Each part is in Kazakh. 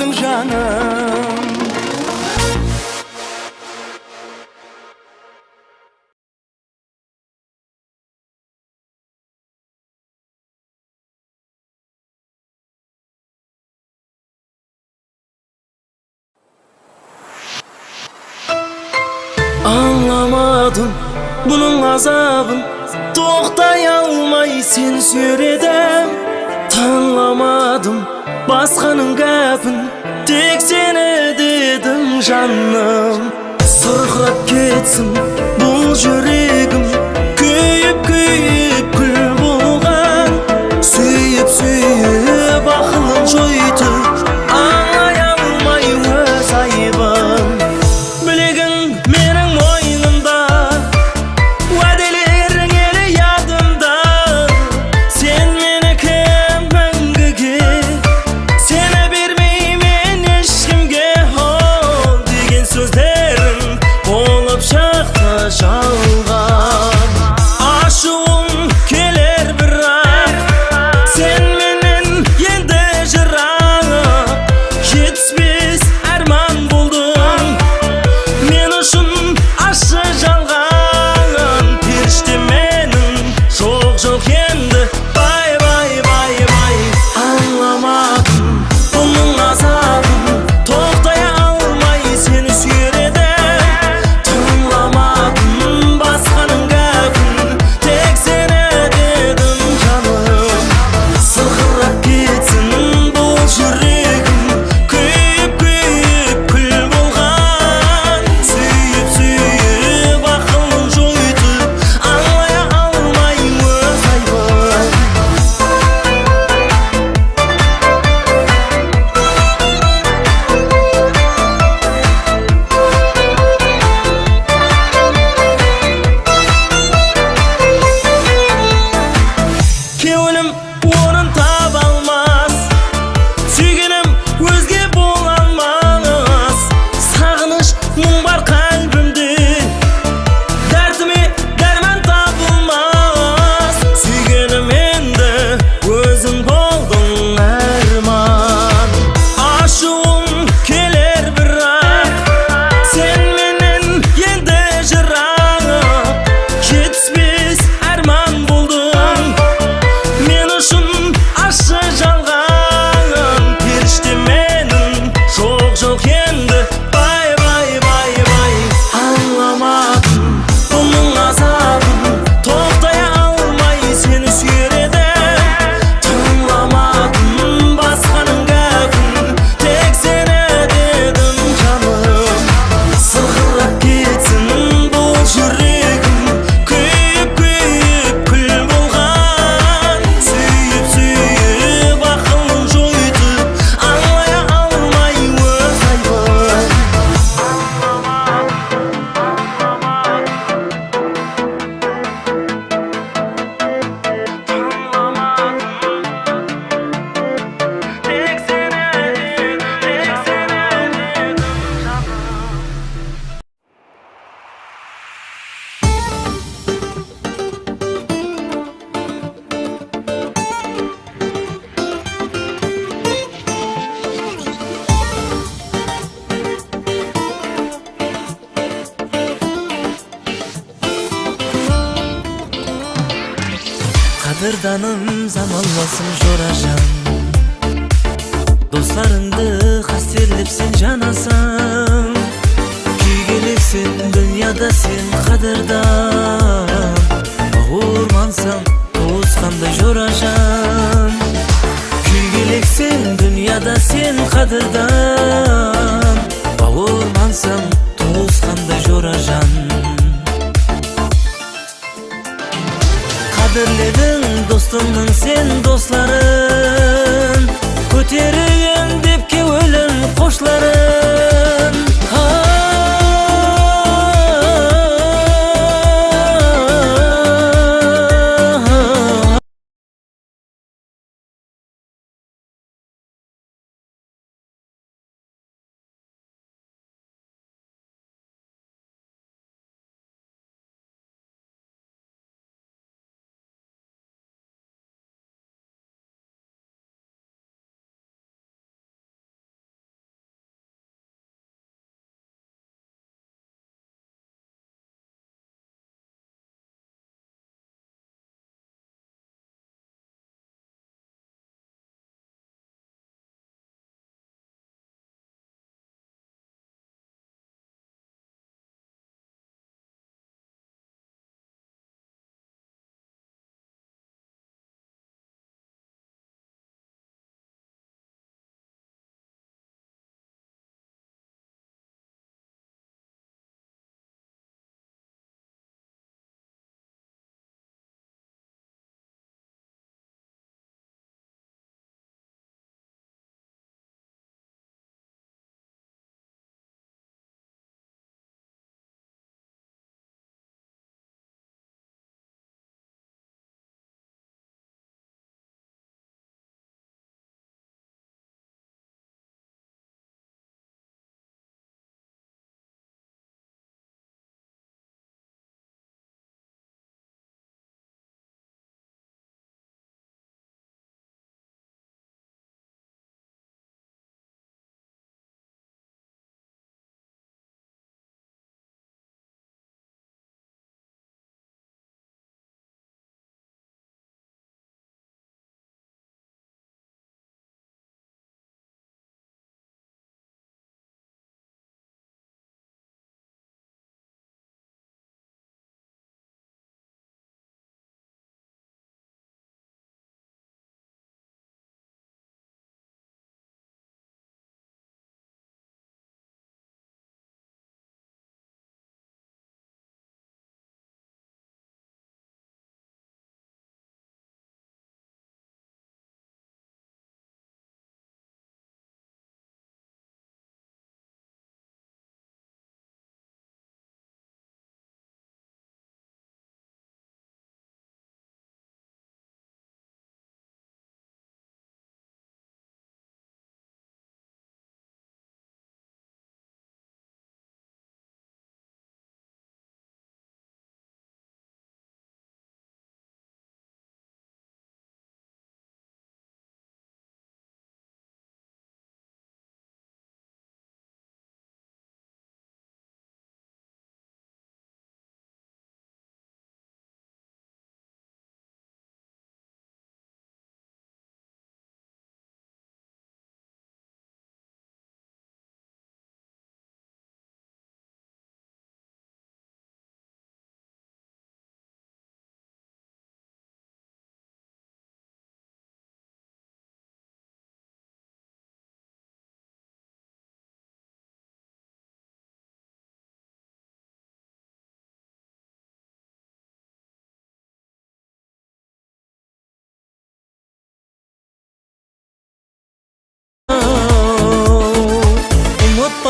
dedim canım. Anlamadım bunun azabın, to'xtayolmay seni sürüdüm. Tanlamadım basqanın qəpin, tek seni dedim canım. Sırğırap ketsin bu yüreğim, köyüp köyüp kül bulgan. Suyup suyup akılım joydu, anlayalmay öz ayıbım. Biligin mening moynimda, vadelerin eli yadımda. Sen meniki мәңгіге, seni bermeymen ешкімге. Ol деген сөздерің болып шықты жалған. Ашуым келер бірақ, sen менен енді жырақ. Жетіспес арман болдың, men үшін ащы жалған. Періште менің жоқ енді, бай бай бай бай. Anlamadım bunun azabın, to'xtay olmay seni sürüdüm. Tanlamadım basqanın qəpin, tek seni dedim canım. Sırğırap ketsin bu yüreğim, kuyup kuyup kül bulgan. Suyup suyup akılım joydu, anlaya almay öz ayıbım. Keulim o'rin taba olmas, suyganim o'zga bo'lolmas. Sog'inish mung bor qalbimda, dardime darmon topilmas. Suyganim endi o'zing bo'lding armon. Ashuim kelar biroq, sen menen endi jiroq. Yetishmas armon bo'lding, men uchun ащы жалған. Perishte mening жоқ endi, bay bay bay bay. Anlamadım bunun azabın, to'xtay olmay seni sürüdüm. Tanlamadım basqanın qəpin, tek seni dedim canım. Sırğırap ketsin bu yüreğim, kuyup kuyup kül bulgan. Suyup suyup akılım joydu, anlaya almay öz ayıbım. Tek seni dedim, tek seni dedim canım. Qadırdanım zamanlasın jorajan, dostlarыңды қастерлепсің жанасың. Күйгелексің дүнияда сен қадырдан, бауырмансың туысқандай жоражан. Күйгелексің дүнияда сен қадырдан, бауырмансың туысқандай жоражан. Қадірледің достыңның сен достларын, көтерейін деп кеуілін қошларын.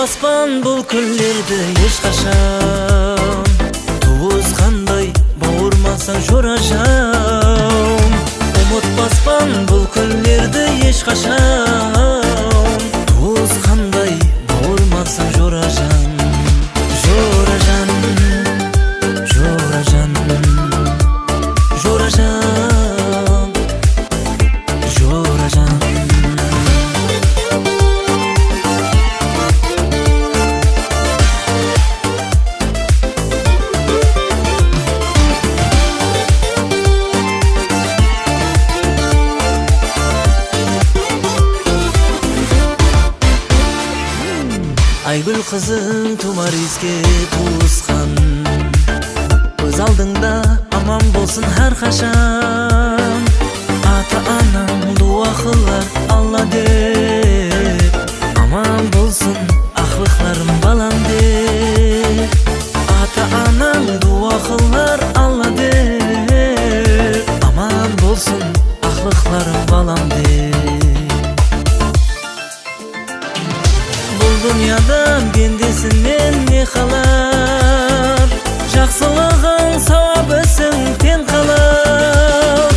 Unutmasman bul kunlerdi ешқашан. Туысқандай бауырмасаң жорашам. Unutmasman bul kunlerdi ешқашан. Туысқандай бауырмасаң жорашам. Жорашам, жорашам, жорашам, жорашам. Айгүл қызың Тумариске туысқан, өз алдыңда аман болсын әрқашан. Ата-анаң дуа қылар Алла деп, аман болсын ақлықларым балам деп. Ата-анаң дуа қылар Алла деп, аман болсын ақлықларым балам деп. Dünyada bendesinden ne kalar? Жақсылығың сауабысың тен қалар.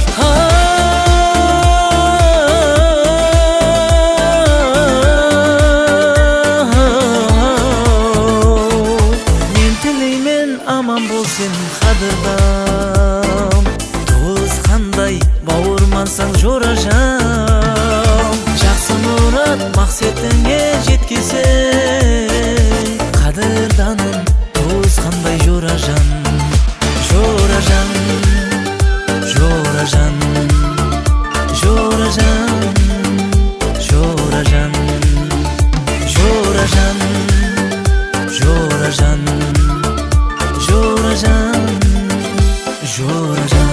Мен тілеймен аман болсын қадырдам. Туысқандай бауырмансаң жорашам. Жақсы мұрат мақсетіңе жеткесең, қадырданым туысқандай жорашам. Жорашам, жорашам, жорашам, жорашам, жорашам, жорашам, жорашам, жорашам.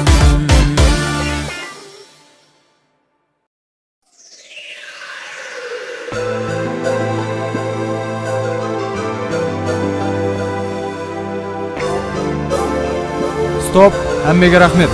Стоп, әммеге рахмет.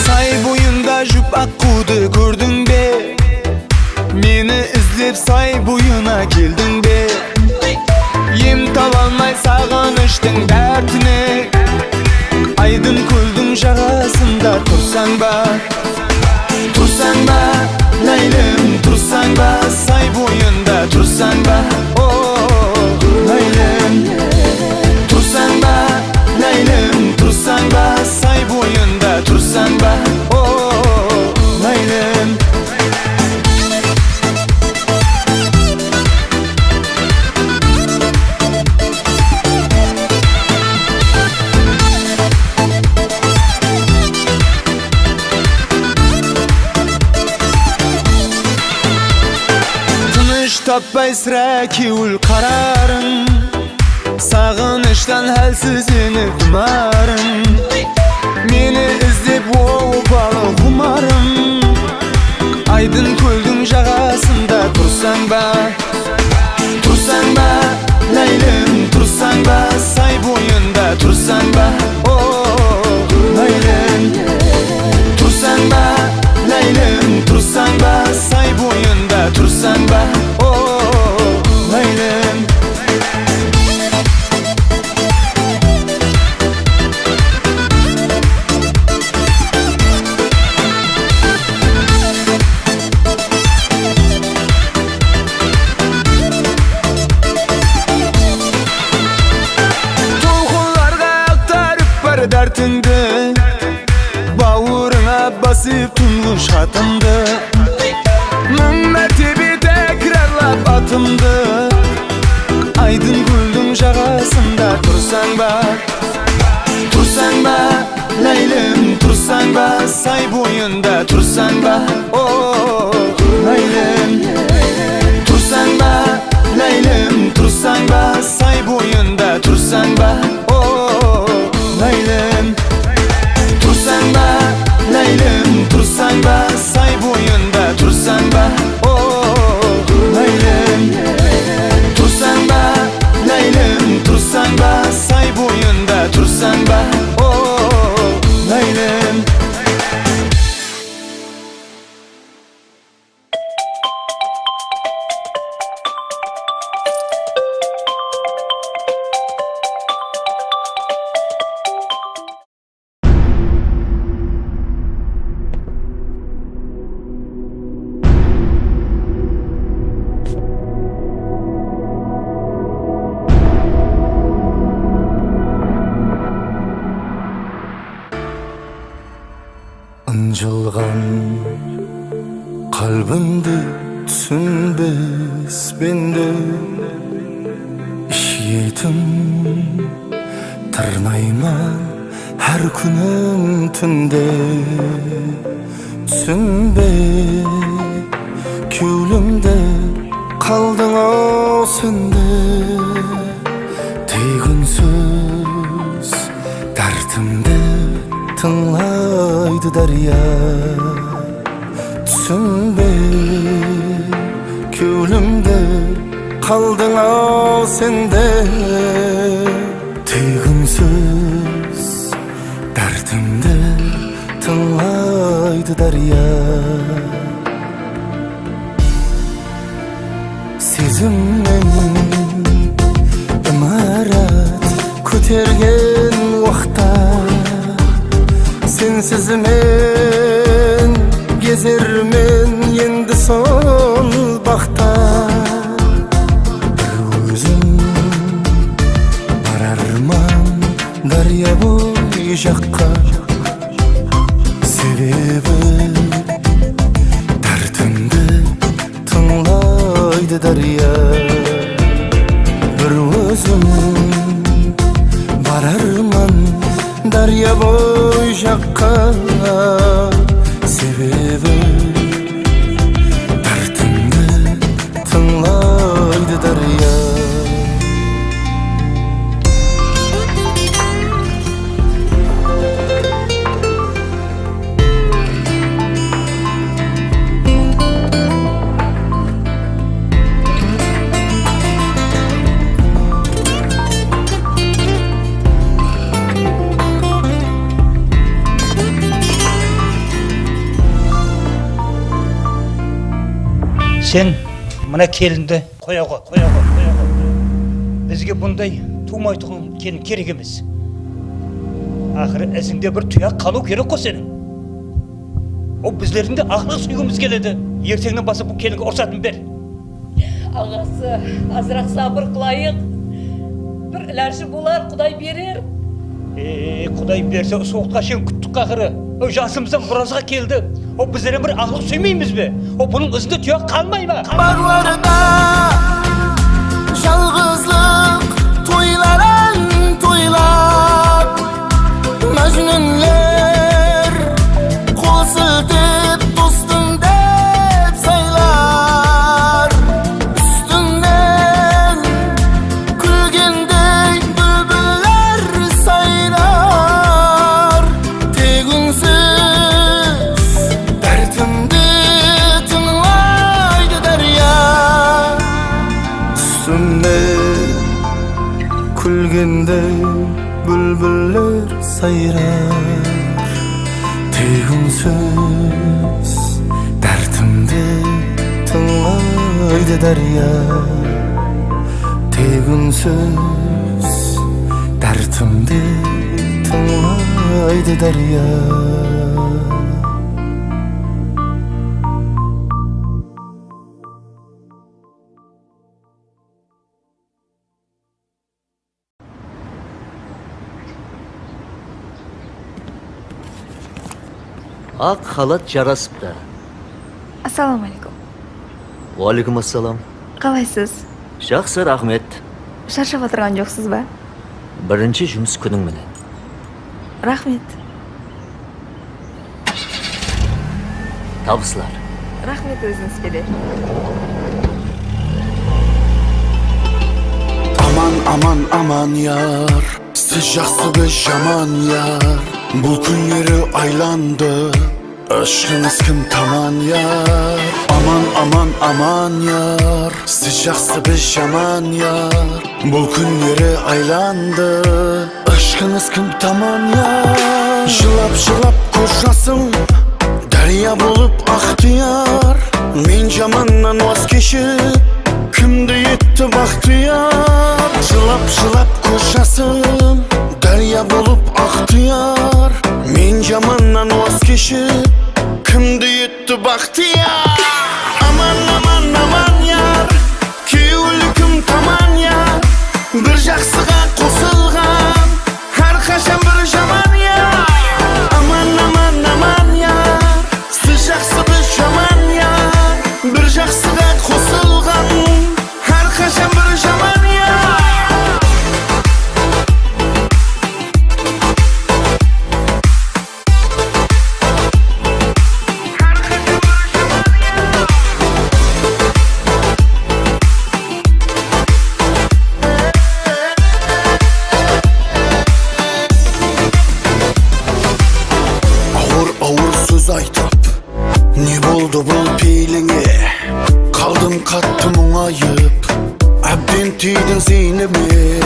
Сай бойында жүп аққуды көрдің бе? Meni izlep say boyuna geldin be. Yem tabalmay sağınıştın dərtine. Aydın ko'lдің жағасында тұрсаң ба? Тұрсаң ба, ләйлім, тұрсаң ба? Say boyunda тұрсаң ба? О, ләйлім. Тұрсаң ба, ләйлім, тұрсаң ба? Say boyunda тұрсаң ба? О, ләйлім. Tapmay sıra kevül kararın, sağınıştan halsiz yenip dumarım. Meni izlep ovalı kumarım. Aydın ko'lдің жағасында тұрсаң ба? Тұрсаң ба, ләйлім, тұрсаң ба? Say бойында тұрсаң ба? О, ләйлім. Тұрсаң ба, ләйлім, тұрсаң ба? Say бойында тұрсаң ба? О, ләйлім. Толқынларға ақтарып бар дәртіңді, бауырыңа басып тұңғыш хатымды. Мың мәртебе тәкрарлап атымды. Aydın ko'lдің жағасында тұрсаң ба? Тұрсаң ба, ләйлім, тұрсаң ба? Say бойында тұрсаң ба? О, ләйлім. Тұрсаң ба, ләйлім, тұрсаң ба? Say бойында тұрсаң ба? О, ләйлім. tursan ba, say boyunda tursan ba, Leylim. Tursan ba, Leylim, tursan ba, say boyunda tursan ba, Leylim. Injılgan kalbimdi düşünbes bende, işyetim tırnayman her günüm tünde, düşünbe küylümde kaldın o sende, teginsiz dertimde tınlaydı derya, düşünbe küylümde kaldın o sende, teginsiz dertimde tınlaydı derya. Sezimmen imarat kötergen vaqta, sensiz men gezermen endi son bakta. Bir özüm bararman darya boy jakka, sebebi dardimdi tыңлайды darya. Bir özüm bararman darya boy jakka, sebebi dardimdi tыңлайды darya. Sen mına kelindi koyağa. Bizge bunday tuğmaytığın kelin kerek emes. Ahırı esinde bir tuyak kalı kerek o senin. O bizlerinde aklı suygumuz geledi. Ertengden basıp bu kelinge orsatın ber. Ağası, azırak sabır kılayık. Bir ilerisi bular, Kuday verir. Kuday berse soğukta şen küttük ahırı. O jasımızdan burazığa keldi. O bizlere bir aklı suymayımız be. O bunun ızında tuyak kalmay mı? Barlarda жалғызлық тойларын тойлап, мәжнүнлер қол сілтеп достым деп сайлар. Үстімнен күлгендей бүлбүллер сайрар. Тек үнсіз дәртімді тыңлайды дария. Üstümden külgende bülbüller sayrar. Teğimsiz dertimde tınlaydı derya. Teğimsiz dertimde tınlaydı derya. Ak halat jarasıpta. Assalomu alaykum. Vaalaykum assalom. Qalaysiz? Жақсы, rahmet. Charchab o'tirgan jo'qsizmi? Birinchi жұмыс kuning bilan. Rahmat. Tabıslar. Rahmat o'zingizga. Aman yar, siz жақсы біз жаман yar. Бұл күндері айланды, Aşkınız kim taman yar. Aman aman aman yar. Siz жақсы biz жаман yar. Бұл күндері айланды. Aşkınız kim taman yar. Жылап жылап көз жасым дария болып ақтияр. Мен жаманнан ваз кешіп кімді етті бақтияр. Жылап жылап көз жасым дария болып ақтияр. Мен жаманнан ваз кешіп кімді етті бақтияр. Aman aman aman yar. Кеулі кім таман яр. Бір жақсыға қосылған әрқашан бір жаман яр. Aman aman aman yar. Сіз жақсы біз жаман яр. Бір жақсыға қосылған әрқашан бір жаман яр. Ауыр сөз айтып, не болды бұл пейіліңе? Қалдым қатты мұңайып, әбден тидің зейініме.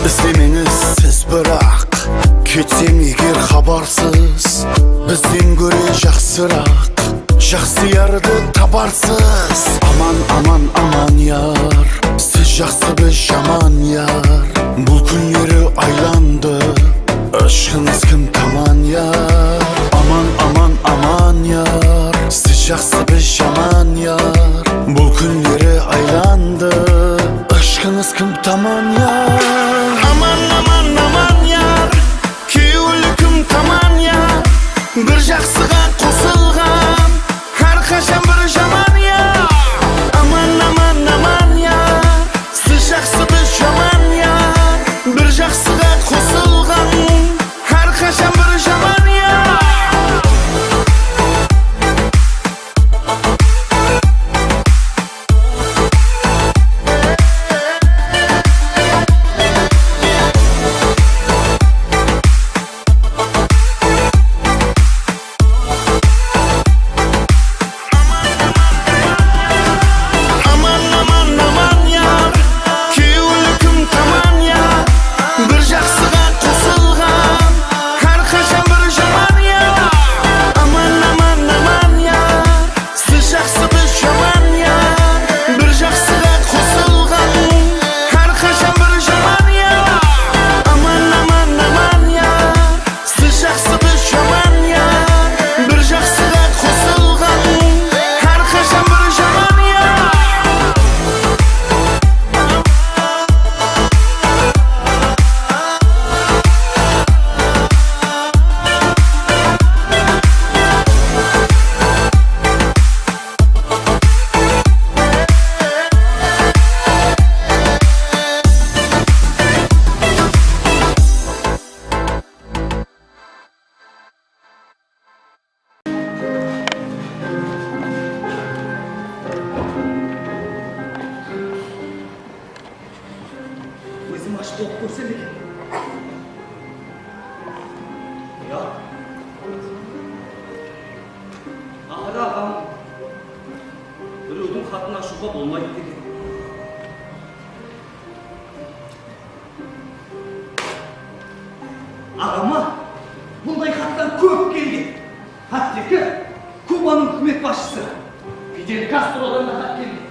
Іздемеңіз сіз бірақ, кетсем егер хабарсыз. Бізден көре жақсырақ, жақсы ярды табарсыз. Aman aman aman yar. Сіз жақсы біз жаман яр. Бұл күндері айланды. Aşkınız kim taman yar. Aman aman aman yar. Siz жақсы biz жаман yar. Бұл күндері айланды. Aşkınız kim taman yar. Aman aman aman yar. Кеулі кім таман яр. Бір жақсыға қосылған әрқашан бір жаман яр. Aman aman aman yar. Siz жақсы біз жаман яр. Бір жақсыға қосылған әрқашан бір жаман яр. Aman aman aman yar. Кеулі кім таман яр. Бір жақсыға қосылған әрқашан бір жаман яр. Aman aman aman yar. Сіз жақсы біз жаман яр. Бір жақсыға қосылған әрқашан бір жаман яр. Aman aman aman yar. Сіз жақсы біз жаман яр. Бір жақсыға қосылған әрқашан бір жаман яр. Өзім аш болып көрсем екен. Я. Ақыры ағам біреудің хатын ашуға болмайды деген. Ағама бұндай хаттар көп келген. Хаттекі Кубаның үкімет басшысы Фидель Кастродан да хат келген.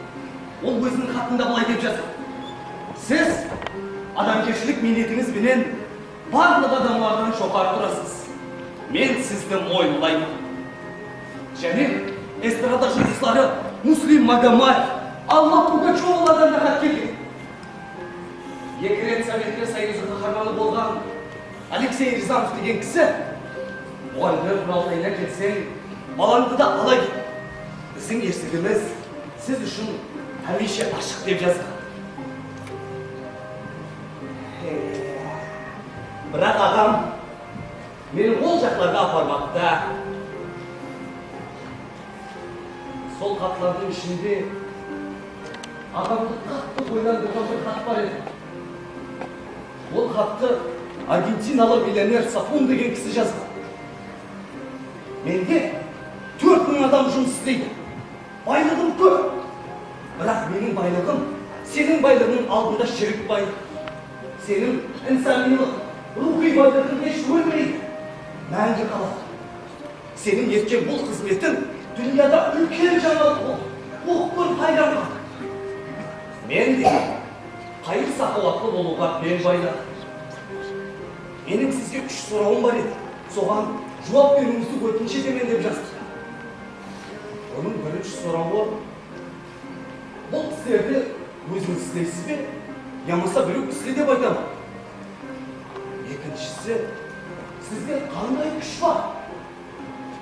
Ол өзінің хатында былай деп жазды. Сіз адамгершілік минетіңізбенен барлық адамlardan жоғары тұрасыз. Мен сізді мойындаймын. Және эстрада жұлдыздары Муслим Магомаев, Алла Пугачеваладан да хат келген. Екі рет Советтер Союзы қаһарманы болған Алексей Рязанов деген кісі мұғалімдер құралдайына келсең, балаңды да ала кет. Біздің есігіміз сіз үшін әлише ашық деп жазған. Бірақ ағам мені ол жақларға апармақта. Сол хаттардың ішінде ағамды қатты ойландырған бір хат бар еді. Ол хатты аргентиналы миллионер Сафун деген кісі жазған. Менге адам жұмыс істейді. Байлығым көп. Бірақ менің байлығым сенің байлығың алдында ширік байлық. Сенің инсанилық, рухи байлығың еш өлмейді. Мәңгі қалады. Senin еткен бұл қызметің дүнияда үлкен жаңалық болды. Ұлттың пайдамға. Мен де қайыр сақауатты болуға бел байладым. Менің сізге 3 сұрауым бар еді. Соған жауап беруіңізді өтінше демен деп жаздым. Оның бірінші сұрауы, бұл істерді өзіңіз істейсіз бе? Ямаса біреу істе деп айтамын. Екіншісі, сізде қандай күш бар?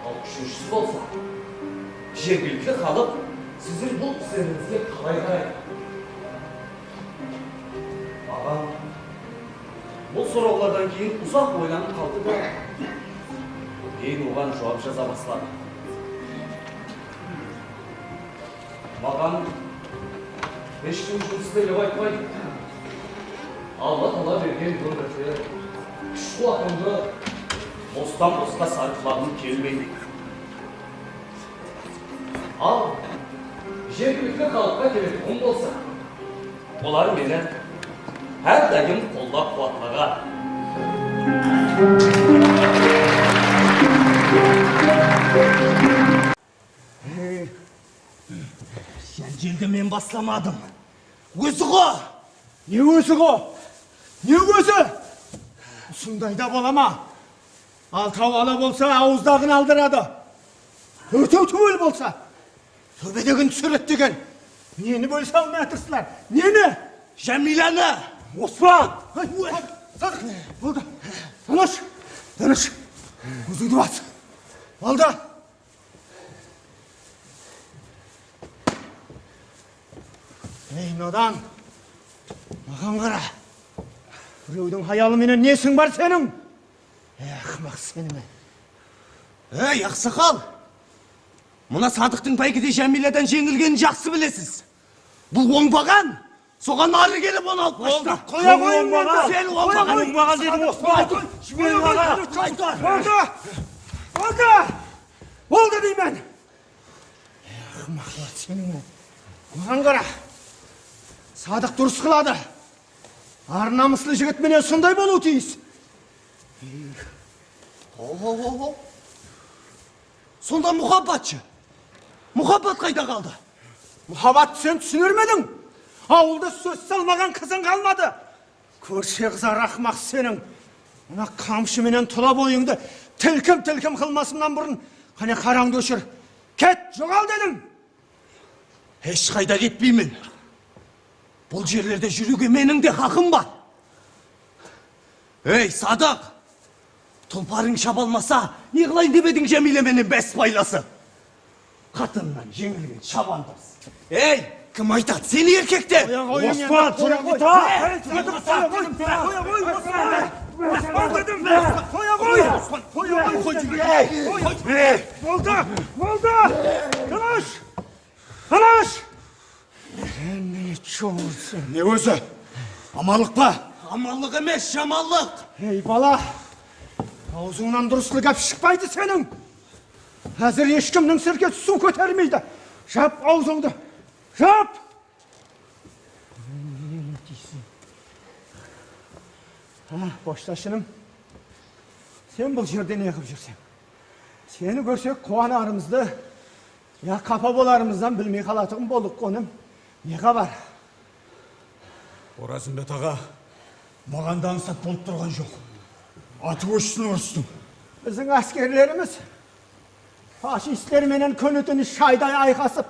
Ал үшіншісі болса, жергілікті халық сіздің бұл істеріңізге қалай қарайды? Маған бұл сұраулардан кейін ұзақ ойланып қалды да, кейін оған жауап жаза бастады. Маған ешкім жұмыс істе деп айтпайды. Алла тағала берген өмірде күш қуатымды бостан-босқа сарқылағым келмейді. Ал жергілікті халыққа керектігім болса, олар мені әрдайым қолдап қуатлаған. Жәнжелді мен басламадым. Өзі ғой! Не өзі ғой? Не өзі? Сұндайда бола ма? Алтау ала болса ауыздағын алдырады. Өтеу түгел болса төбедегін түсірет деген. Нені бөлсе алмай атырсылар? Нені? Жәмиланы! Оспан! Болды. Тыныш! Тыныш! Көзіңді бас. Болды. Ей, надан! Маған қара. Біреудің хаялы менен несің бар сенің? Ақымақ сенің. Ей, ақсақал! Мұна Садықтың бәйгеде Жәмиладан жеңілгенін жақсы білесіз. Бұл оңбаған, соған ары келіп оны алып қашты. Қоя қойын мен. Сен оңбаған. Оңбаған дедің Оспан. Болды. Болды. Болды деймен. Ақымақлар сенің. Маған қара. Садық дұрыс қылады. Ар намыслы жігіт менен сондай болу тиіс. Сонда мұхаббатшы. Мұхаббат қайда қалды? Мұхаббат сен түсінермедің. Ауылда сөз салмаған қызың қалмады. Көрсе қызар ақымақ сенің. Мына қамшы менен тұла бойыңды тілкім қылмасымнан бұрын қане қараңды өшір. Кет, жоғал дедім. Еш қайда кетпеймін. Бұл жерлерде жүруге менің де хақым бар. Ей, Садық! Тұлпарың шабалмаса, не қылайын деп едің Жәмиле менен бәс байласы? Қатыннан жеңілген шабандырыз. Ей, кім айтады? Сені еркекте! Оспан, тұрыңды Болды! Тыныш! Тыныш! Мені чоғырсың. Не өзі? Амалық па? Амалық емес, жамалық. Ей, бала! Аузыңнан дұрыслы кәп шықпайды сенің. Әзір ешкімнің сірке су көтермейді. Жап аузыңды. Жап! Бошташыным, сен бұл жерде не қып жүрсің? Сені көрсек қуанарымызды, я қапа боларымыздан білмей қалатығым болдық қоным. Не қабар? Оразымбет аға, маған даңсат болып тұрған жоқ. Аты өшсін ұрыстың. Біздің әскерлеріміз фашистер менен көнітіні шайдай айқасып,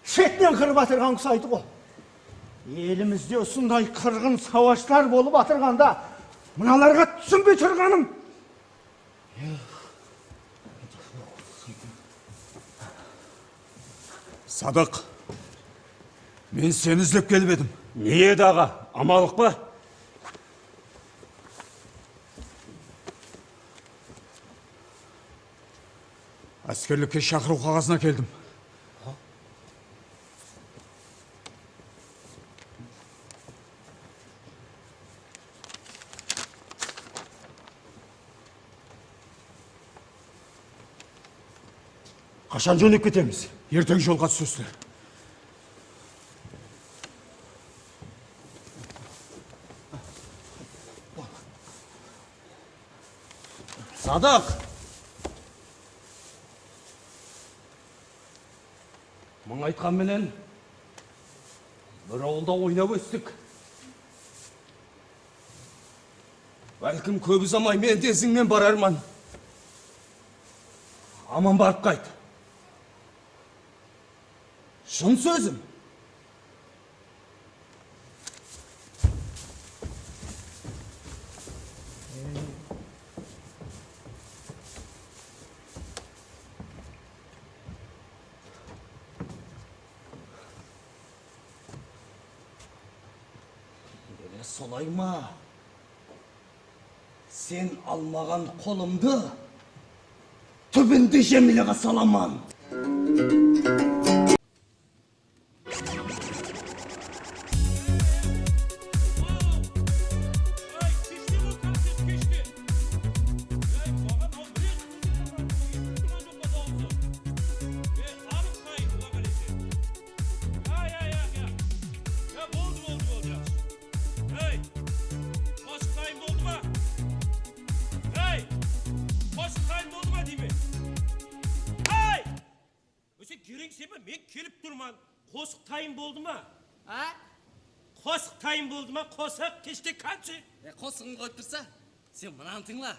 шетінен қырып атырған құсайды ғой. Елімізде осындай қырғын сауаштар болып атырғанда, мыналарға түсінбей тұрғаным. Садық, мен сені іздеп келіп едім. Не еді аға? Амалық па? Әскерлікке шақыру қағазына келдім. Қашан жөнеп кетеміз? Ертең жолға түсесіздер. Садық! Мың айтқанменен бір ауылда ойнап өстік. Бәлкім көп ұзамай мен де ізіңмен барарман. Аман барып қайт. Шын сөзім. Солай ма? Сен алмаған қолымды түбінде Жемилеға саламан. Мен келіп тұрман, қосық тайым болды ма? Қосық тайым болды ма? Қосық кеште қаншы? Қосығын қойып тұрса, сен мұнан тыңла.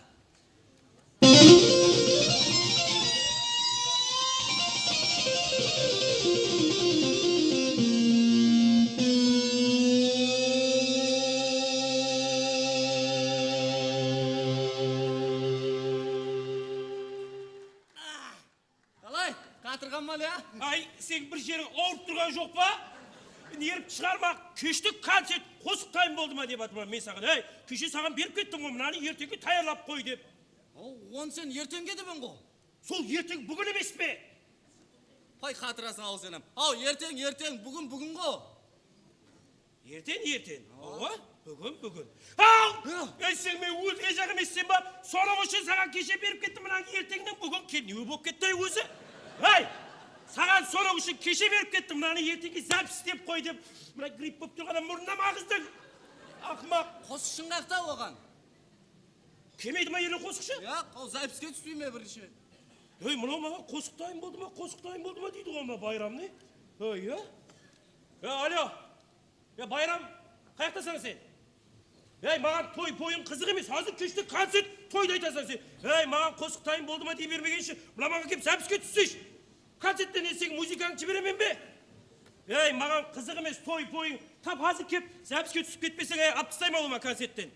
Қалай, қатырған мал я? Ай, сен бір жерің ауырып тұрған жоқ па? Еріп шығарма, кештік концерт қосық тайым болды ма деп атыма мен саған. Ей, кеше саған беріп кеттім ғой, мынаны ертеңге таярлап қой деп. Оны сен ертеңге дебен ғой. Сол ертең бүгін емес пе? Қай қатырасың ау сенім. Ау, ертең, бүгін ғой. Ертең. О, бүгін. Ау! Сен мен өзге жақ емессен ба? Соның үшін саған кеше беріп кеттім, мынаны ертеңнен бүгін не болып кетті өзі? Ай! Саған соның үшін кеше беріп кеттім, мынаны ертеңге запись істеп қой деп, мына грипп болып тұрғанда мұрнына мағыздың. Ақымақ. Қосықшың қақта оған. Кемейді ма елі қосықшы? Ол записке түспей ме бірінші? Ей, мынау маған қосық тайым болды ма дейді ғой ма байрам не? Ей, алло. Байрам, қаяқтасың сен? Ей, маған тойын қызық емес, азыр кешті концерт тойды айтасың сен. Ей, маған қосық тайым болды ма дей бермегенші, мына маған кеп записке түссейші. Концерттен сен музыкаңды жіберемен бе? Ей, маған қызық емес тойын, тап азыр кеп записке түсіп кетпесең, алып тастайма олма концерттен.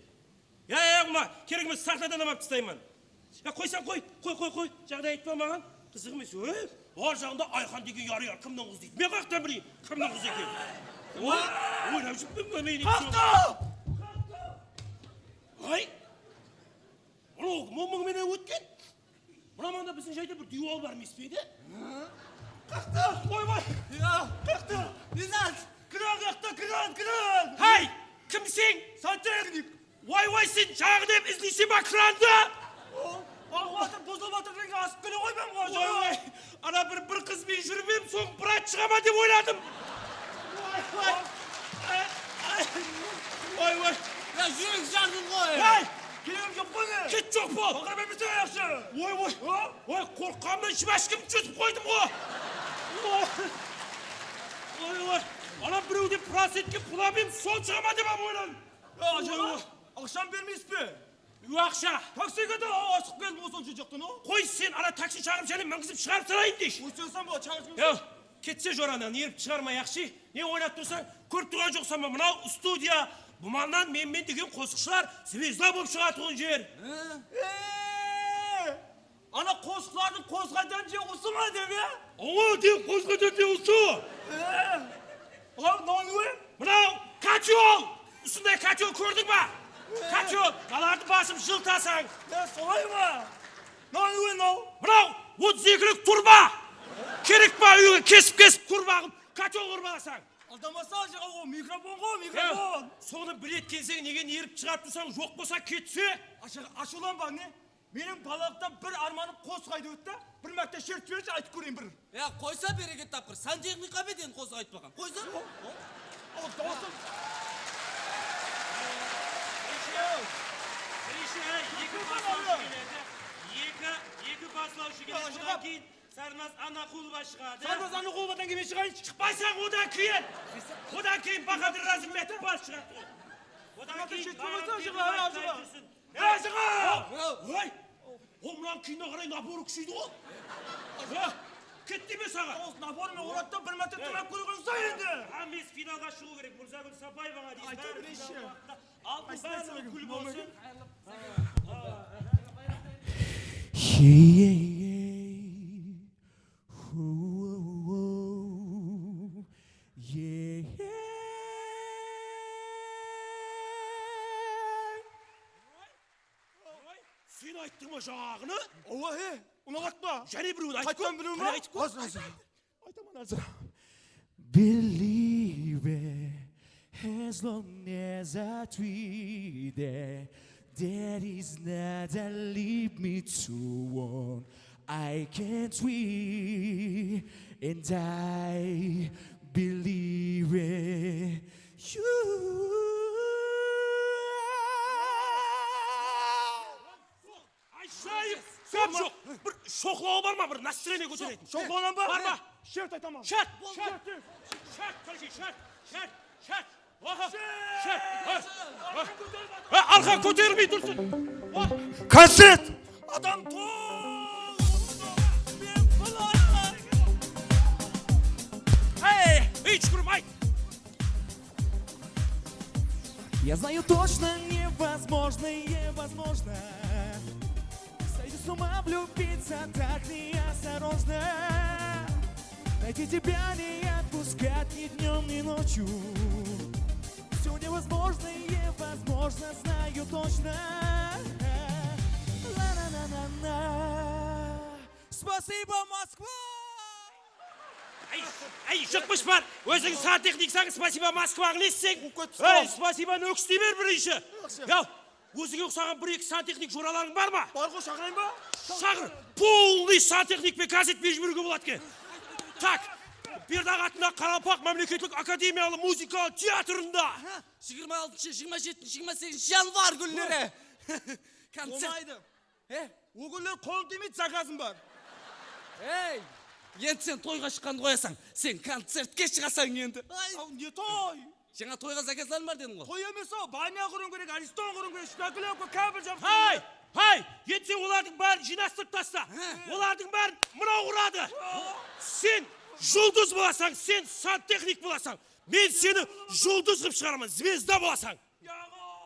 Ұлма, керек емес сахнадан алып тастайман. Қойсан, қой, жағдай айтпа маған. Қызық емес, бар жағында Айхан деген яры кімнің қыз дейді. Мен қақтан білейін, кімнің қыз екен. Ойлап жүрппен бе мені? Ай! Мұның менен өткен? Мұнаманда біздің жайда бір дюал бар емес пе еді? Қақты! Ойбай! Қақты! Низат! Кран! Хай! Кімсің? Сантехник! Ойбай сен жағы деп іздейсен ба кранды? Ағуатыр, бұзылбатыр реңге асып келе қоймам ғой. Ойбай! Ана бір қызбен жүрмем, соң брат шығама деп ойладым. Ойбай! Жүрек жардың ғой. Хай! Керем жоқ қой не? Кет жоқ бол! Оқырмен бізде аяқшы. Ой, қорққанмен шыбашкім жүзіп қойдым ғой. Ой, ана біреуде процентке пұламен сол шығама деп ойладым. Ақшам бермейсіз бе? Ақша. Таксиге де асық келіп осы жақтан о? Қой сен ана такси шағып және мінгізіп шығарып салайын дейші. Өйтсен ба, чағырсың? Кетсе жоранан еріп шығармай ақши. Не ойнап тұрсаң, көріп тұрған жоқсан ба, мынау студия. Бұманнан мен деген қосықшылар звезда болып шығатығын жер. Ана қосықлардың қосқайдан же ұсы ма деп, деп қосқайдан же ұсы. Мынау качол. Үстінде качол көрдің ба? Качол. Аларды басым жылтасаң. Солай ма? Мынау 32-лік турба. Керек ба үйге кесіп турбағып качол құрбаласаң. Алдамаса жыға о, микрофон ғой, микрофон. Соны білет келсең, неген еріп шығарып тұрсаң, жоқ болса кетсе. Ашулан ба, не? Менің балақтан бір арманым қосқа қозғайды өтті. Бір мәрте шерт берші, айтып көрейін бір. Ya koysa bereket tapkır. Santexnika beden koz aytmagan. Koysa. О, дауысым. Екі баслаушы келеді. Одан кейін Сарназ Анақұлова шығады. Сарназ Анақұловадан кейін шығайыншы. Шықпайсаң одан кейін. Одан кейін Бақадыр Разымбетов бас шығады. Одан кейін Ой! Омран күйіне қарай наборы күшейді ғой. Кетті ме саған? Наборымен ұраттан бір мәрте тұрап көрген сай енді. Амес финалға шығу керек. Мұрзагүл Сапаеваға дейін. Айта берейші. Алтын бәрі күл болсын. Sen ayттың ба жаңағыны? Ова, ұнағатма. Және біреуін айтып Қайтқан біреу ма? Айтып көр. Айтаман азыр. Believe it, as long as I treat it, there is nothing leave me to want. I can't wait, and I believe it. Айшайып, сөп жоқ. Бір шоқлауы бар ма? Бір настроение көтеретін. Шоқлауынан ба? Бар ма? Шерт айтаман. Шат! Арқан көтерілмей тұрсын. Концерт! Адам Эй, шүкірім, айт! Я знаю точно, невозможно. Сойти с ума, влюбиться так неосторожно. Найти тебя не отпускать ни днем, ни ночью. Все невозможно, знаю точно. Ла-на-на-на-на. Спасибо, Москва! Ай, шықпыш бар. Өзің сантехниксаң, спасибо Москваң несің? Ай, спасибо өкістей бер бірінші. Яу, өзіңе ұқсаған бір-екі сантехник жораларың бар ма? Бар ғой, шақырайын ба? Шақыр, полный сантехникпен газет беріп жүруге болады ке. Так, Бердақ атындағы Қарапақ мемлекеттік академиялы музыкалық театрында 26-27-28 январь күндері Болмайды. О күндер қолын тимейді, заказым бар. Ей, енді сен тойға шыққанды қоясың. Сен концертке шығасың енді. Ау, не той? Жаңа тойға заказларың бар дедің ғой. Той емес ау, баня құрын керек, Аристон құрын керек, шпакулевка, кабель жабып. енді сен олардың бәрін жинастырып таста. Олардың бәрін мынау құрады. Сен жұлдыз боласаң, сен сантехник боласаң. Мен сені жұлдыз қып шығарамын, звезда боласаң.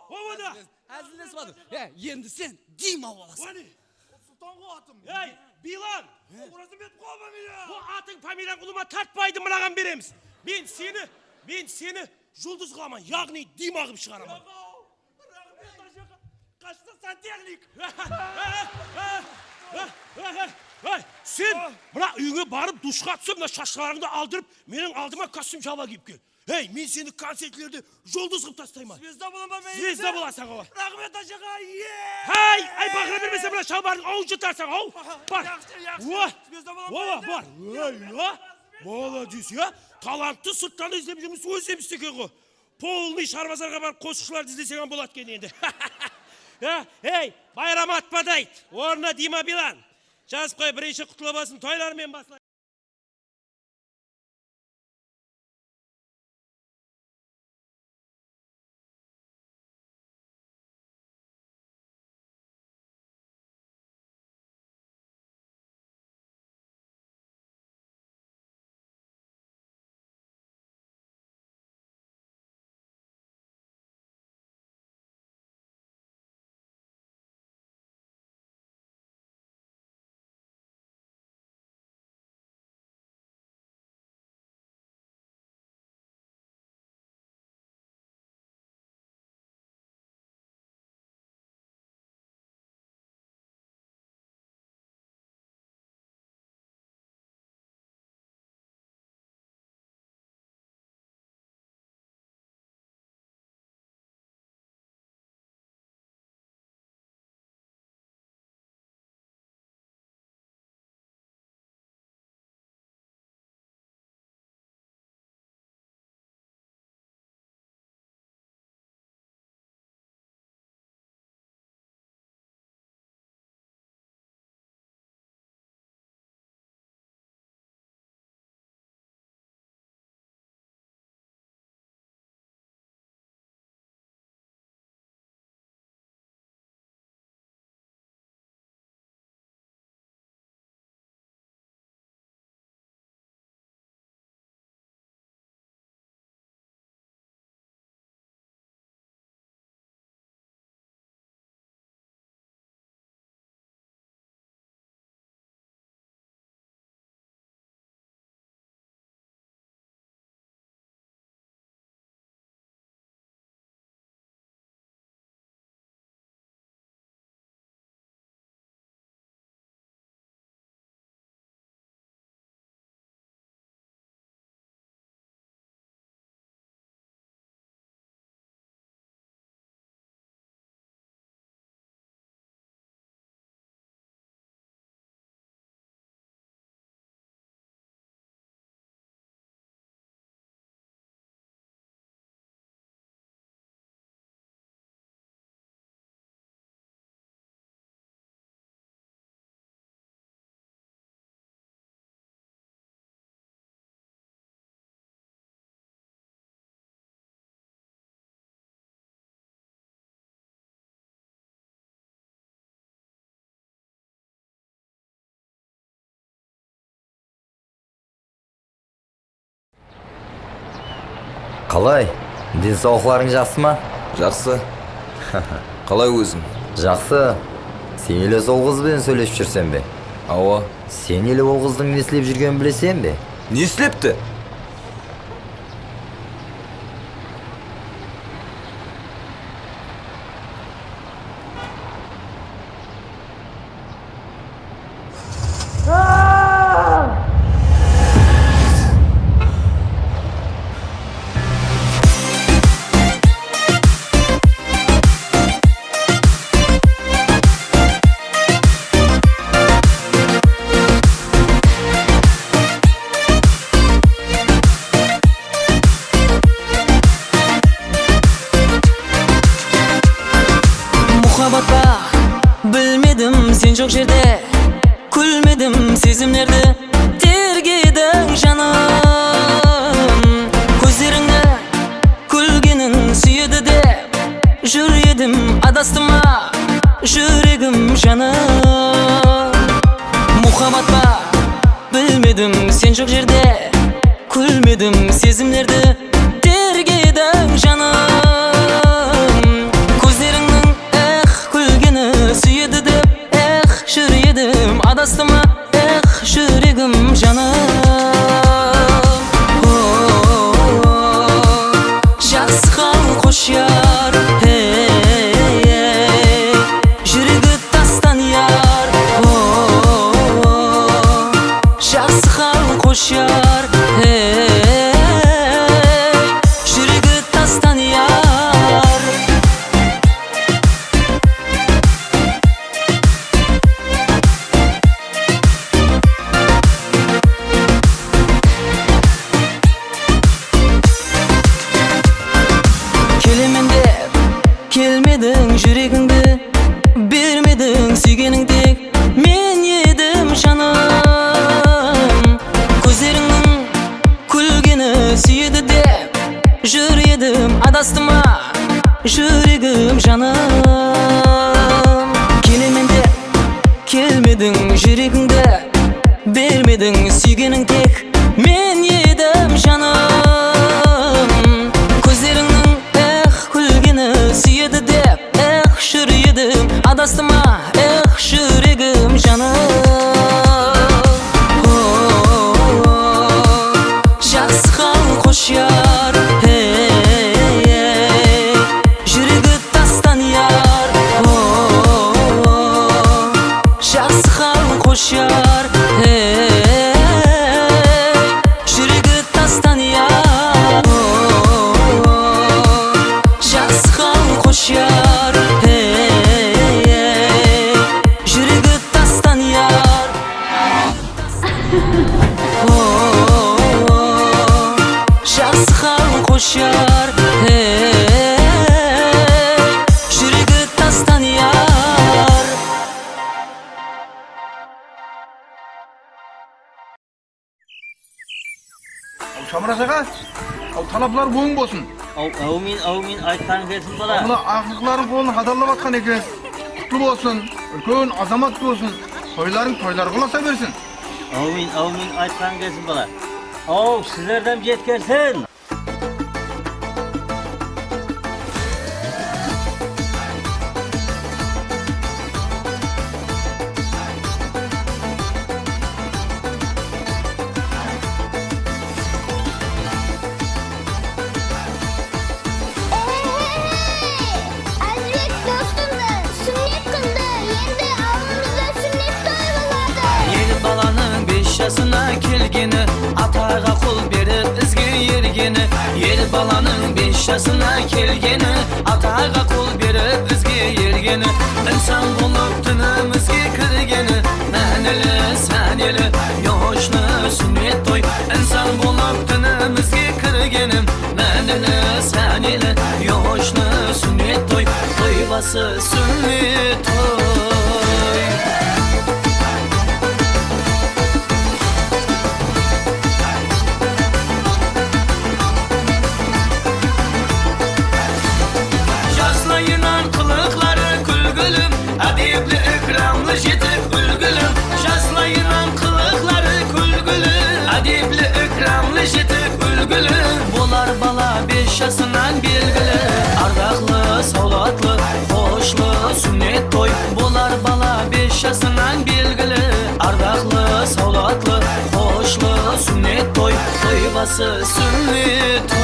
Овада. Әзілдесіп адым. Енді сен Дима боласың. Сұлтанғы атым. Ей, Билан. Оразымбет қолма мені. О атың фамилияң ұлыма тартпайды, мынаған береміз. Мен сені жұлдыз қыламын, яғни Дима қып шығарамын. Қашты сантехник. Сен мына үйіңе барып душқа түсіп, мына шашқаларыңды алдырып, менің алдыма костюм жаба киіп кел. Ей, мен сені концертлерде жұлдыз қып тастаймын. Звезда бола ма мен? Звезда боласың ова. Рахмет ажаға, Ай, бақыра бермесе мына шалбардың ауын жұтарсың, ау. Бар. Звезда бола ма енді? Бар. Молодец, я. Талантты сырттан іздеп жұмыс өземіз екен ғой. Полный шарбазарға барып қосықшыларды іздесең болады кен енді. Ей, байрам атпадайды. Орнына Дима Билан. Жазып қой, бірінші құтылы басын тойлармен басылайды. Қалай? Денсаулықтарың жақсы ма? Жақсы. Қалай өзің? Жақсы. Сен еле сол қызбен сөйлесіп жүрсен бе? Ауа. Сен еле ол қыздың не істеп жүргенін білесен бе? Не істепті? Muhabbatba bilmedim sen çok yerde, kulmedim sezimlerde, tergedin canım. Gözlerinde kulgenin suyedi de, yürüyedim adastıma, yüreğim canım. Muhabbatba bilmedim sen çok yerde, kulmedim sezimlerde, tergedin canım. Adastıma yüreğim canım. Жақсы қал қош яр, жүрегі тастан яр. Жақсы қал қош яр, жүрегі тастан яр. Kelmedin yüreğinde, bermedin suygeningdek, men yedim canım. Gözlerinin kulgeni suyedi de, yürüyedim adastıma, yüreğim canım. Kelimende, kelmedin yüreğinde, bermedin suygeningdek, men yedim canım. Suyedi de, yürüyedim adastıma, yüreğim canım. Жақсы қал қош яр, жүрегі тастан яр. Жақсы қал қош яр, жүрегі тастан яр. Жақсы қал қош яр, жүрегі тастан яр. Жақсы қал қош яр, жүрегі тастан яр. Шамрас аға, талаплар оң болсын. Әумин айтқан келсін бала. Мына ақылықларың қолын қатарлап атқан екен. Құтты болсын, үлкен азамат болсын. Тойларың тойлар қыласа берсін. Әумин айтқан келсін бала. Ау, сіздерден жеткерсін. Kelgeni, atağa kul berip izge yergeni. Yer balanın 5 yaşına kelgeni, atağa kul berip izge yergeni. İnsan bulup dünümüzge kirgeni, meneli seneli yoşlu sünnet toy. İnsan bulup dünümüzge kirgeni, meneli seneli yoşlu sünnet toy. Toybası sünnet toy. Yetip ülgülüm, şaslayınan kılıkları külgülüm. Adipli ikramlı yetip ülgülüm. Bolar bala bir sünnet toy Bolar bala 5 yaşından belgili Ardaklı, savlatlı, hoşlu sünnet toy Toybası sünnet toy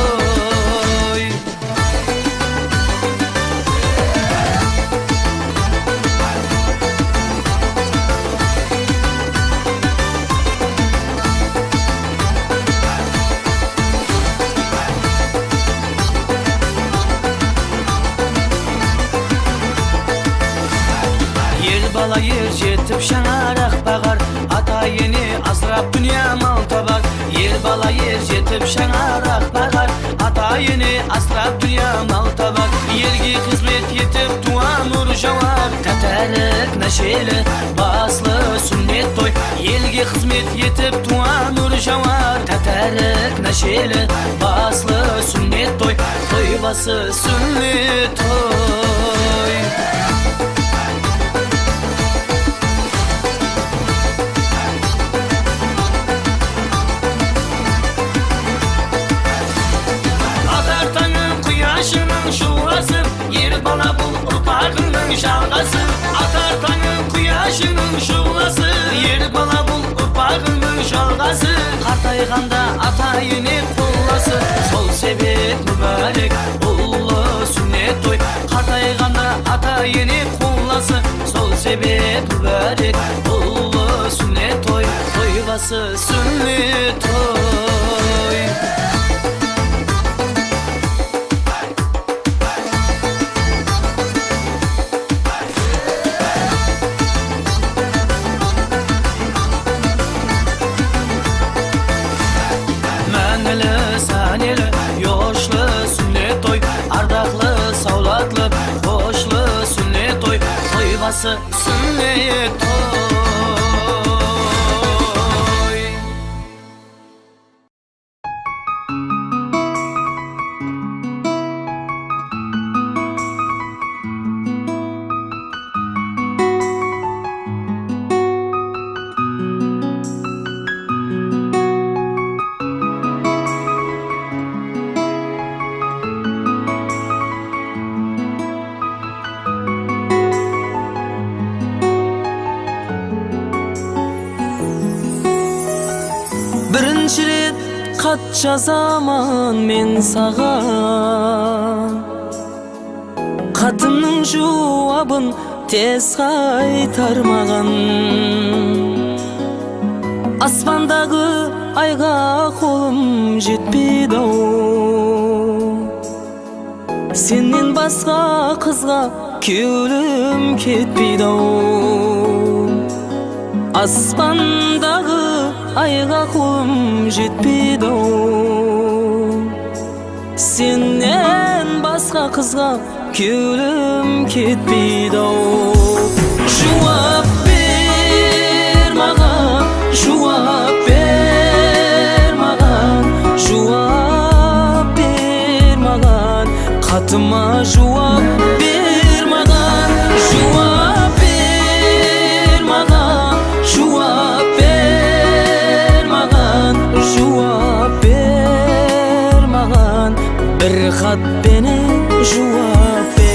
Bala yer jetip şanarak bağar Ata yeni asrap dünya mal tabar Yer bala yer jetip şanarak bağar Ata yeni asrap dünya mal tabar Yergi hizmet yetip tuan nur javar Tatarık neşeli baslı sünnet toy Yergi hizmet yetip tuan nur javar Tatarık neşeli baslı sünnet toy Toybası sünnet toy Şulası, yer bana bul urpağının şalgası Atar tanın kuyaşının şulası Yer bana bul urpağının şalgası Kartayganda atayını kullası Sol sebep mübarek ullu sünnet toy Kartayganda atayını kullası Sol sebep mübarek ullu sünnet toy Toybası sünnet toy Yoşlu sünnet toy Ardaklı, savlatlı, hoşlu sünnet toy Toybası sünnet toy Birinci ret kat jazaman men sagan Katımның jawabın tez kaytarmagan Asmandağı ayga kolum jetpedi-ау Senden başka kızga köylüm ketpedi-ау Asmandağı ayga kolum jetpedi-ау Senden başka kızga köylüm ketpedi-ау Jawab ber magan, jawab ber magan Jawab ber magan Katıma jawab ber magan Jawab ber magan Jawab ber magan Jawab ber magan Bir kat beni jawab ber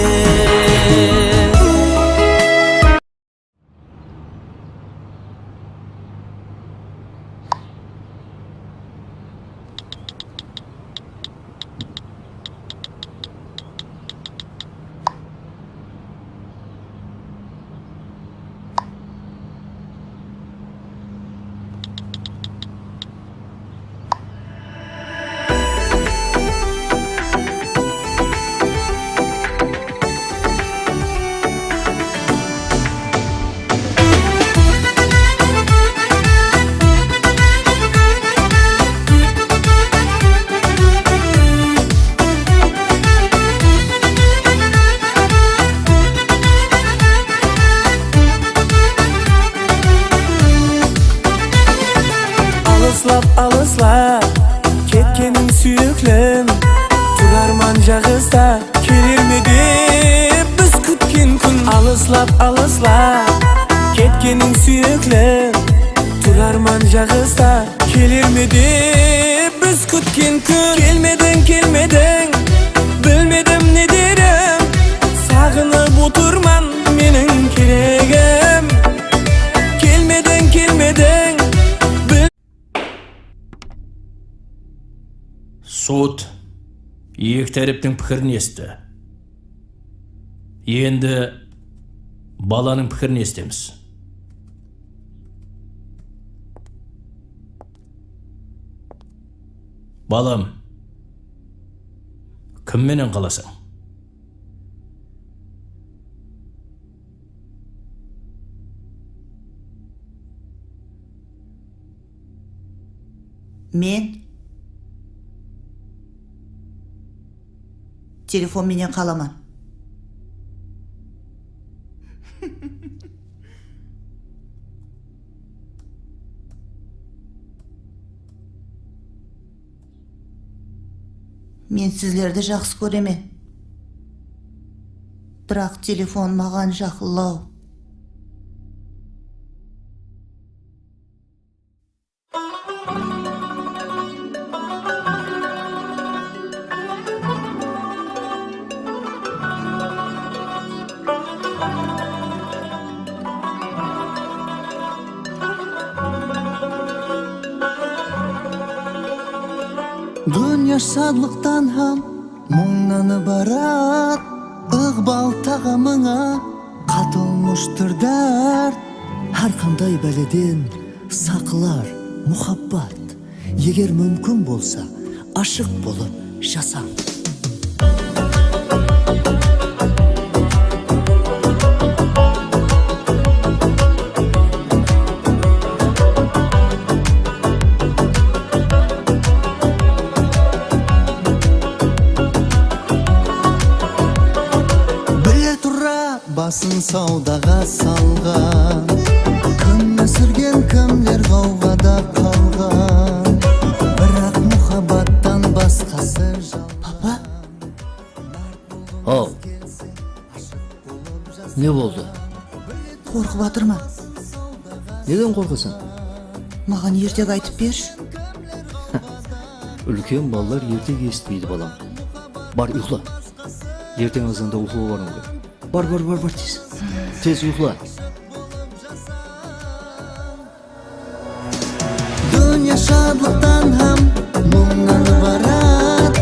Alıslap ketkenin süyüklüm Turarman jağızda kelir mi dep biz kütken kun Alıslap ketkenin süyüklüm Turarman jağızda kelir mi dep biz kütken kun Kelmedin bilmedim ne derim Sağınıp oturman meni Sud екі тараптың пікірін естті. Енді баланың пікірін естеміз. Балам, кімменен қаласың? Мен телефон менен қаламан. Мен сізлерді жақсы көремен. Бірақ телефон маған жақылау. Dünya şadlıktan ham muңнаны барат, ықбал тағамыңа қатылмыштыр дәрт. Har qanday бәледен сақлар мұхаббат. Егер мүмкін болса, ашық болып жасаң. Басын саудаға салған, кім өсірген кімдер қауғада қалған, бірақ мұхаббаттан басқасы жалған. Папа? Ау, не болды? Қорқып атырма. Неден қорқысың? Маған ертек айтып берші. Үлкен балалар ертек естімейді балам. Бар, ұйқла. Ертең азанда ұйқыға барың ғой. Бар, тез. Тез ұйқла. Dünya şadlıktan ham muңнаны барат,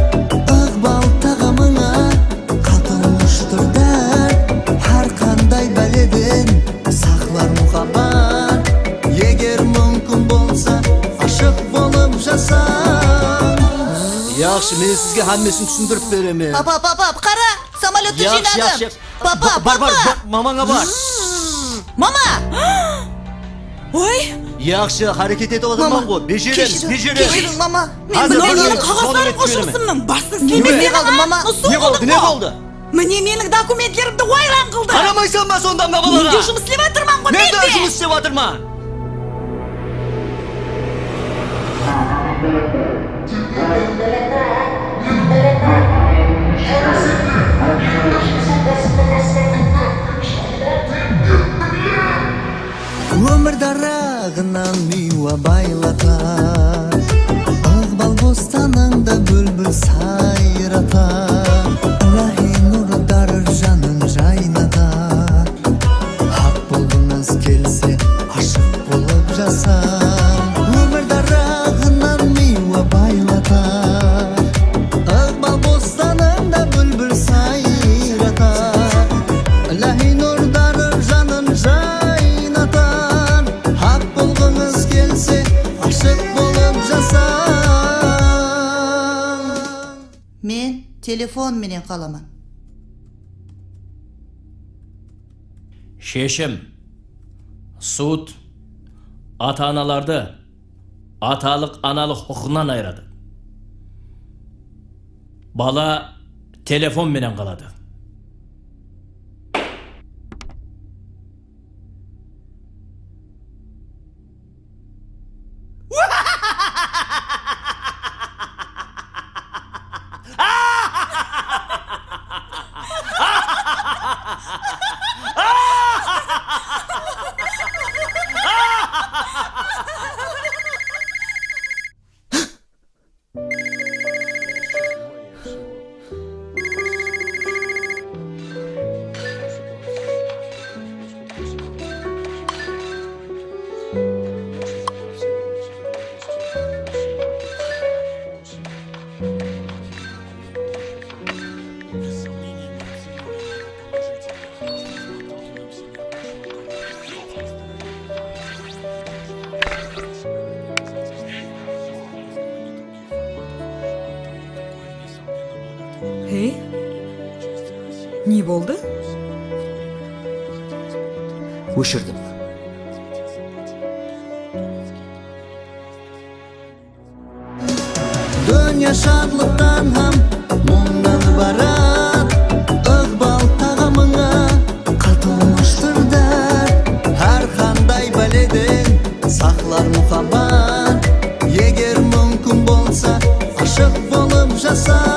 ықбал тағамыңа қатылмыштыр дәрт. Har qanday бәледен сақлар мұхаббат. Егер мүмкін болса, ашық болып жасаң. Яқшы, мен сізге хаммесін түсіндіріп береме. Папа, қара, самолетті жинадым. Папа, бар, мамаңа бар. Мама! Ой! Яқшы, харекет етіп отырман ғой. Бежереміз. Кешірің, мама. Қазір менің қағаздарын қошықсынмын. Басын келмесе қалдым, мама. Не болды? Міне менің документтерімді ойран қылды. Қарамайсың ба сонда мына балаға? Мен де жұмыс істеп жатырман ғой, мен де жұмыс істеп жатырман. Өмір дарағынан миуа байлатар, ықбал бостаныңда бүлбіл сайратар. Илахи нұрдар жанын жайнатар. Хақ болғыңыз келсе, ашық болып жасаң. Өмір дарағынан миуа байлатар, ықбал бостаныңда бүлбіл сайратар. Илахи нұрдар жанын жайнатар. Мен телефон менен қаламан. Шешім, суд ата-аналарды аталық аналық құқығынан айырады. Бала телефон менен қалады. Hey? Ne oldu? Өшірдім. Dünya şadlıktan ham мұңнан барат Iqbal tağımına qatılmıştır dert Her qanday baledin saqlar muhabbat Eger mümkün bolsa aşık bolup jasan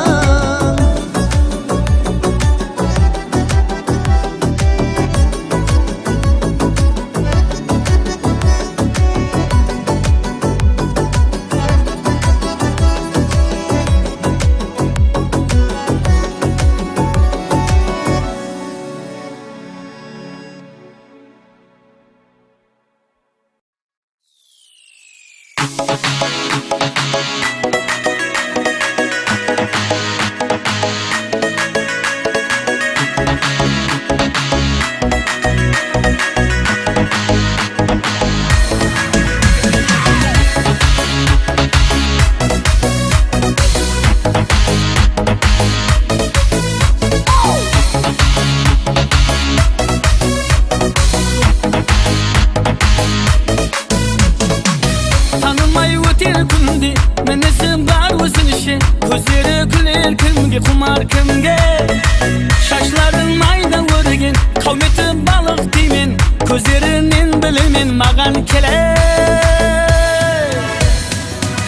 Tanımay öter күнде Мінісі бар өзінше Көздері күлер кімге құмар кімге Шашларын майда өрген Қауметі балық деймен Көздерінен білімен маған келер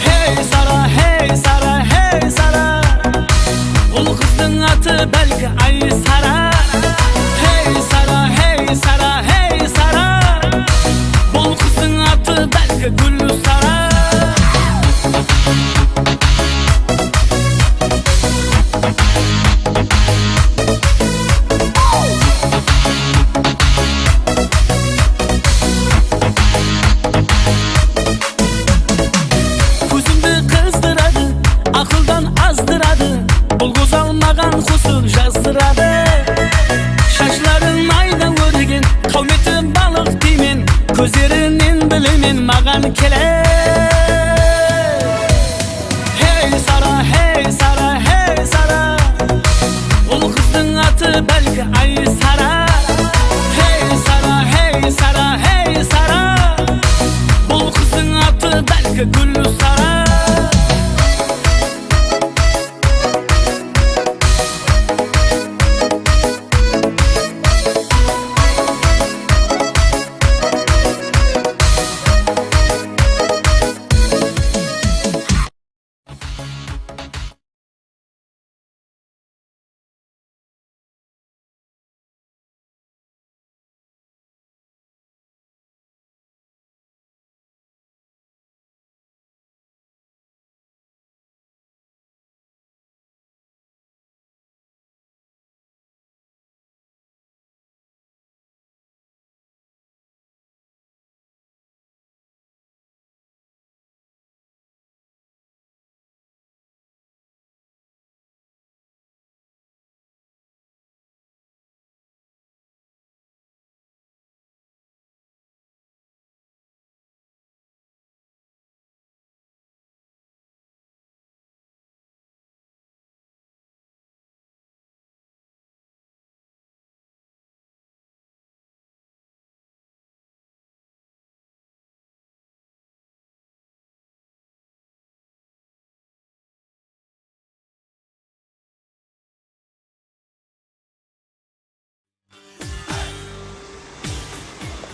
Hey Sara, hey Sara, hey Sara Бұл қыздың аты бәлкі ай Sara Hey Sara, hey Sara, hey Sara Бұл қыздың аты бәлкі гүл Sara Көзімді қыздырады, ақылдан аздырады Бұл көзал маған қосып жаздырады Шашларын майда өрген, қауметі балық деймен Көздерінен білімен маған келер Hey Sara, hey Sara, hey Sara Бұл қыздың аты бәлкі ай Sara Hey Sara, hey Sara, hey Sara Бұл қыздың аты бәлкі гүл Sara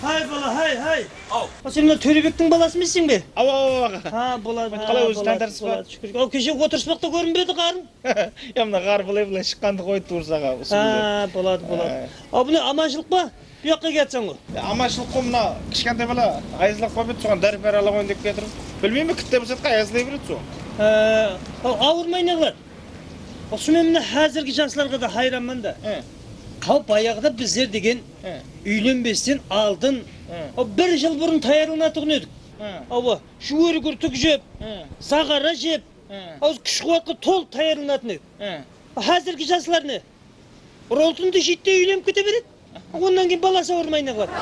Hay bala hay hay. O sen mына Төребектің баласы емессің бе? Ава. Ha, болады. Қалай өзі таңдарсыз ба? Шүкір. Ал кеше отырыспақта көрінбеді қарын? Я мына қар былай шыққанды қойды турсаға. Ha, болады. Ал бұны аманшылық па? Bu жаққа кетсің ғой. Аманшылық қой мына кішкентай бала айызлап қойып еді соған дәрі-пәрі ала қойын деп кетіріп. Білмеймін кітте болсатқа айызлай береді соған. Ал ауырмай не қылады? Осымен мына қазіргі жастарға да хайранмын да. Қау баяғыда біздер деген үйленбестен алдын бір жыл бұрын таярланатығын едік. Шүгіргүртік жеп, сағара жеп, күш қуатқа толып таярланатын едік. Қазіргі жастар не? Ролтынды жетте үйленіп кете береді. Ondan кейін баласы ауырмайына қылады.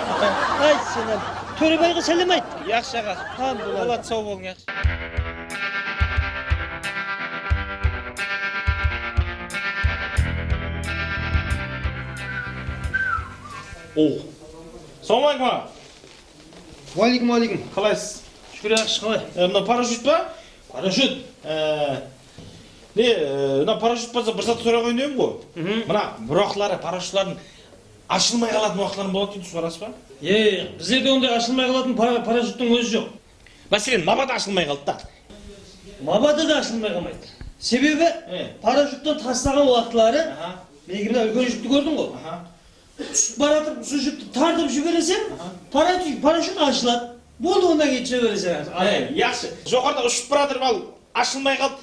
Айт сен, Төребайға сәлем айт. Яқшы аға. Болады, сау болың, яқшы. О. Саламалейкум аға. Алейкум. Қалайсыз? Шүкір жақсы қалай. Мына парашют па? Парашют. Мына парашют болса бір сат сұрақ ойнайын ғой. Мына бұрақ парашютлардың ашылмай қалатын уақытларын болады дейді, сұрасыз ба? Біздерде ондай ашылмай қалатын парашюттың өзі жоқ. Мәселен, мабада ашылмай қалды да. Мабада да ашылмай қалмайды. Себебі парашюттан тастаған уақытлары, мына үлкен жүкті көрдің ғой. Түсіп баратып, сол жүкті тартып жібересің, парашют ашылады. Болды, ондан кейін түсе бересің. Яқшы. Жоғарыда ұшып баратыр, ал ашылмай қалды.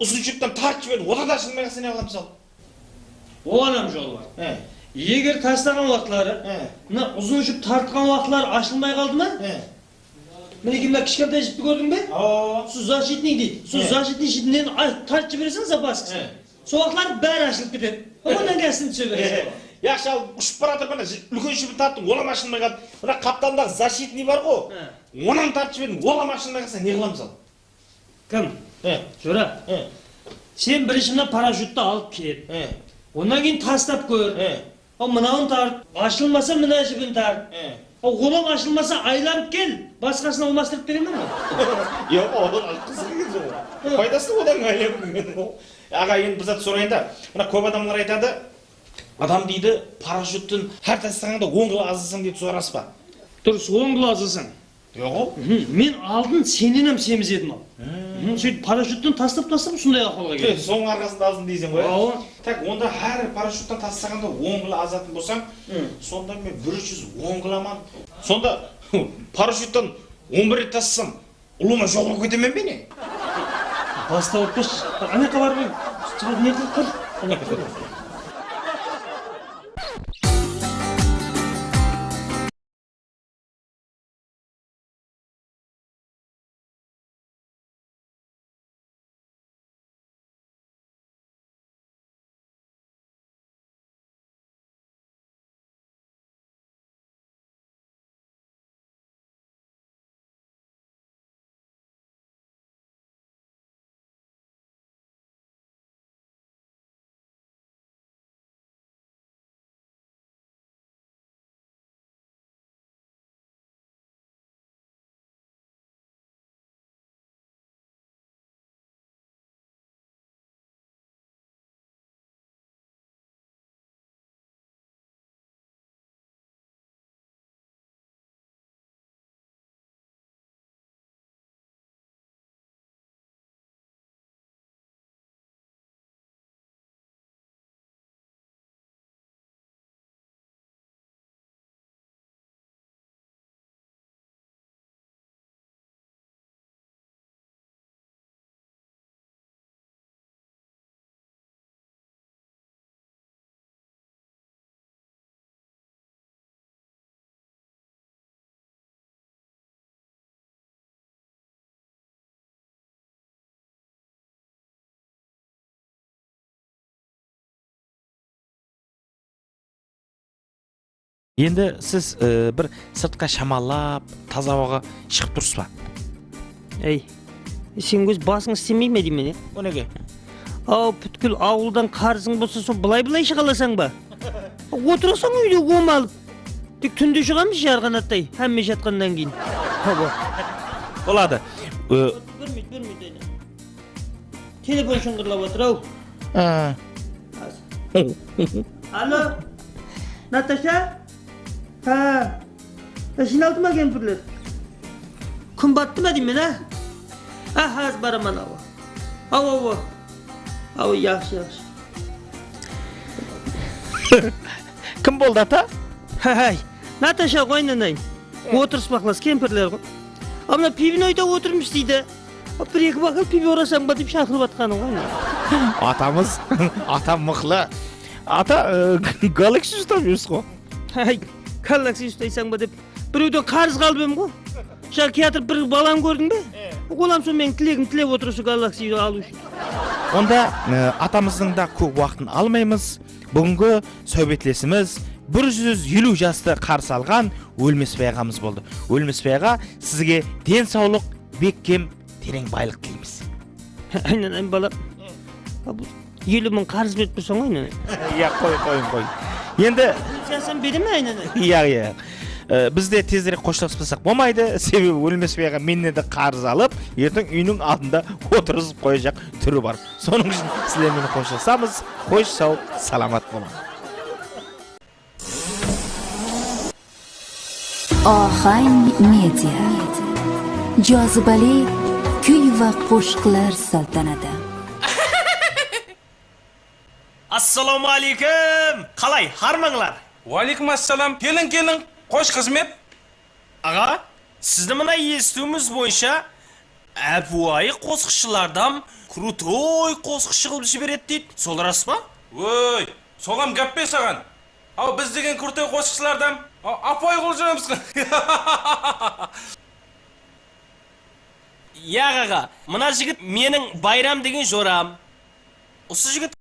Ұзын жүктен тартып жіберді, одан да ашылмай қалса не қыламыз ал? Оған жол бар. Егер тастаған уақытлары, мына ұзын жүк тартқан уақытлары ашылмай қалды ма? Мінекей мына кішкентай жіпті көрдің бе? Су защитник дейді. Су защитник жіпінен тартып жібересің запаскасын. Сол уақытлар бәрі ашылып кетеді. Одан кәсін түсе бересің. Яқшы, ал ұшып баратыр, мына үлкен жіпін тарттың, олам ашылмай қалды. Мына қаптандағы защитник бар ғой, онан тартып жібердің, олам ашылмай қалса не қыламыз ал? Кім? Жора, сен бірінші мына парашютты алып кет. Онан кейін тастап көр. Мынауын тарт, ашылмаса мына жібін тарт. Олың ашылмаса айланып кел, басқасына алмастырып беремін ба? Жоқ, одан қызық екен жоқ. Пайдасы одан айланып келген. Аға, енді біз сұрайын да, мына көп адамдар айтады, адам дейді, парашюттың әр тастағанда оңғылы азысың дейді, сұрасыз ба? Дұрыс, оңғылы азысың. Жоқ. Мен алдын сененім семіз едім ал. Сөйтіп парашюттан тастап сондай ақылға келді. Соның арқасында азын дейсің ғой. Так, онда әр парашюттан тастағанда оңғылы азатын болсаң, сонда мен 110 киламан. Сонда парашюттан 11 рет тастасам, ұлыма жоғырып кетемін бе не? Бастап өтпеш. Ана қабар бен. Не қылып тұр? Енді сіз бір сыртқа шамалап, таза ауаға шығып тұрсыз ба? Сен өз басың істемей ме деймін, О неге? Бүткіл ауылдан қарызың болса, сол былай шығаласаң ба? Отырасаң үйде омалып. Тек түнде шығамыз жарғанаттай, әмме жатқаннан кейін. Болады. Көрмейді. Телефон шыңғырлап отыр, Алло, Наташа? Жиналды ма кемпірлер? Күн батты ма деймін, Аз бараман Яқшы. Кім болды ата? Наташа қойнанайын. Отырыс бақылас кемпірлер ғой. Мына пивнойда отырмыз дейді. Бір-екі бақыл пиви орасаң ба деп шақырып атқаның ғой. Атамыз, атам мықлы. Ата, галакси ұстап жүрсіз ғой. Галакси ұстайсаң ба деп біреуден қарыз қалып ем ғой. Жаңа театр бір балам көрдің бе? Олам сол менің тілегім тілеп отырысы галакси алу үшін. Онда атамыздың да көп уақытын алмаймыз. Бүгінгі сөйбетлесіміз 150 жасты қарсы алған Өлмесбай ағамыз болды. Өлмесбай аға, сізге денсаулық, бекем, терең байлық тілейміз. Айнан балам. 50 мың қарыз беріп тұрсың ғой. Қой. Енді Sen benim mi aynen? Iya. Bizde tezірек қоштаспасақ болмайды, себебі өлмесбайға менен де қарыз алып, ертең үйінің алдында отырғызып қойacak түрі бар. Соның үшін сіздермен қоштасамыз. Қош сау, саламат болыңыз. Ohang media. Jozibali kuy va qo'shiqlar saltanati. Assalomu alaykum. Qalay, harmanglar? Va alaykum assalom. Keling. Qo'sh xizmat. Ağa, sizni mana eshituvimiz bo'yicha Abuay qo'shiqchilardan krutoy qo'shiqchi qilib beradi deydi. So'l rostmi? Voy, so'g'am gap bersagan. Ha biz degan krutoy qo'shiqchilardan apoy qilamiz. Ya ağa, mana jigit mening Bayram degan jo'ram. O'sha jigit